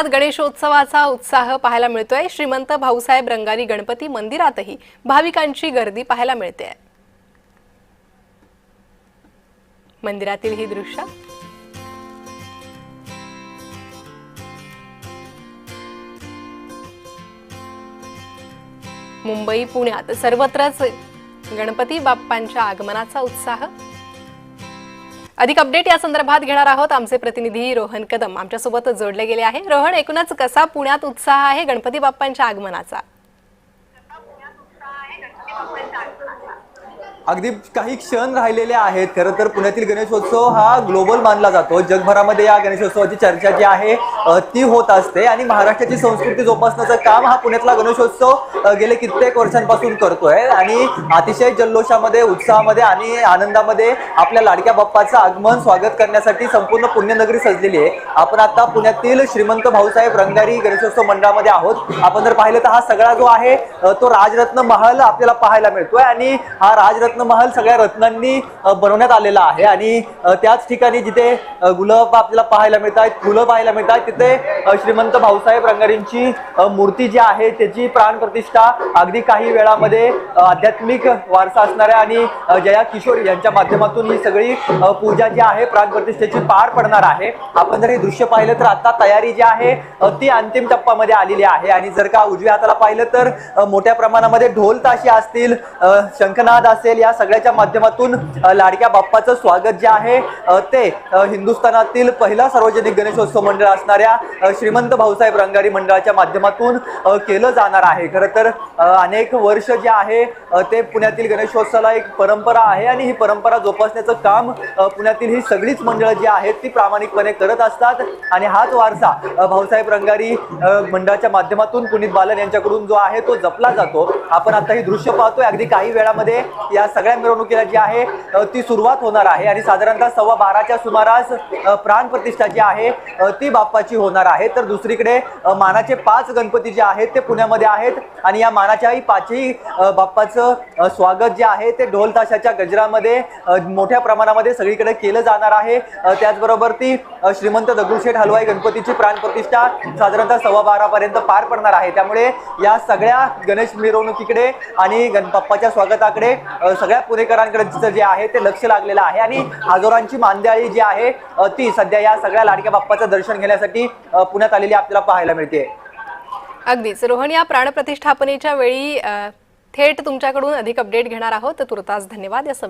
गणेशोत्सवाचा उत्साह पाहायला मिळतोय। श्रीमंत भाऊसाहेब रंगारी गणपती मंदिरातही भाविकांची गर्दी पाहायला मिळते। मंदिरातील ही दृश्य मुंबई पुण्यात सर्वत्रच गणपती बाप्पांच्या आगमनाचा उत्साह। अधिक अपडेट या संदर्भात घेणार आहोत। आमचे प्रतिनिधी रोहन कदम आमच्यासोबत जोडले गेले आहे। रोहन, एकूणच कसा पुण्यात उत्साह आहे गणपती बाप्पांच्या आगमनाचा? अगदी काही क्षण राहिलेले आहेत। खरं तर पुण्यातील गणेशोत्सव हा ग्लोबल मानला जातो। जगभरामध्ये या गणेशोत्सवाची चर्चा जी आहे ती होत असते आणि महाराष्ट्राची संस्कृती जोपासण्याचं काम हा पुण्यातला गणेशोत्सव गेले कित्येक वर्षांपासून करतोय आणि अतिशय जल्लोषामध्ये, उत्साहामध्ये आणि आनंदामध्ये आपल्या लाडक्या बाप्पाचं आगमन स्वागत करण्यासाठी संपूर्ण पुण्यनगरी सजलेली आहे। आपण आता पुण्यातील श्रीमंत भाऊसाहेब रंगारी गणेशोत्सव मंडळामध्ये आहोत। आपण जर पाहिलं तर हा सगळा जो आहे तो राजरत्न महल आपल्याला पाहायला मिळतोय आणि हा राजरत्न महल सगळ्या रत्नांनी बनवण्यात आलेला आहे आणि त्याच ठिकाणी जिथे गुलाब आपल्याला पाहायला मिळतात, फुलं पाहायला मिळतात, तिथे श्रीमंत भाऊसाहेब रंगारींची मूर्ती जी आहे त्याची प्राण प्रतिष्ठा अगदी काही वेळामध्ये आध्यात्मिक वारसा असणाऱ्या आणि जया किशोरी यांच्या माध्यमातून ही सगळी पूजा जी आहे प्राण प्रतिष्ठेची पार पडणार आहे। आपण जर हे दृश्य पाहिलं तर आता तयारी जी आहे ती अंतिम टप्प्यामध्ये आलेली आहे आणि जर का उजव्या हाताला पाहिलं तर मोठ्या प्रमाणामध्ये ढोल ताशे असतील, शंखनाद असेल, या सगळ्याच्या माध्यमातून लाडक्या बाप्पाचं स्वागत जे आहे ते हिंदुस्थानातील पहिला सार्वजनिक गणेशोत्सव मंडळ असणाऱ्या श्रीमंत भाऊसाहेब रंगारी मंडळाच्या माध्यमातून केलं जाणार आहे। खरं तर अनेक वर्ष जे आहे ते पुण्यातील गणेशोत्सवाला एक परंपरा आहे आणि ही परंपरा जोपासण्याचं काम पुण्यातील ही सगळीच मंडळं जी आहेत ती प्रामाणिकपणे करत असतात आणि हाच वारसा भाऊसाहेब रंगारी मंडळाच्या माध्यमातून पुनीत बालन यांच्याकडून जो आहे तो जपला जातो। आपण आता ही दृश्य पाहतोय। अगदी काही वेळामध्ये या सगळ्या मिरवणुकीला जी आहे ती सुरुवात होणार आहे आणि साधारणतः 12:15च्या सुमारास प्राण प्रतिष्ठा जी आहे ती बाप्पाची होणार आहे। तर दुसरीकडे मानाचे 5 गणपती जे आहेत ते पुण्यामध्ये आहेत आणि या मानाच्याही 5ही बाप्पाचं स्वागत जे आहे ते ढोल ताशाच्या गजरामध्ये मोठ्या प्रमाणामध्ये सगळीकडे केलं जाणार आहे। त्याचबरोबर ती श्रीमंत दगडूशेठ हलवाई गणपतीची प्राण प्रतिष्ठा साधारणतः 12:15 पर्यंत पार पडणार आहे। त्यामुळे या सगळ्या गणेश मिरवणुकीकडे आणि बाप्पाच्या स्वागताकडे सगळ्या पुणेकरांकडे जे आहे ते लक्ष लागलेलं आहे आणि हजारांची मांदियाळी जी आहे ती सध्या या सगळ्या लाडक्या बाप्पाचं दर्शन घेण्यासाठी पुण्यात आलेली आपल्याला पाहायला मिळते। अगदीच रोहन, या प्राणप्रतिष्ठापनेच्या वेळी थेट तुमच्याकडून अधिक अपडेट घेणार आहोत। तुर्तास धन्यवाद या सविस्तर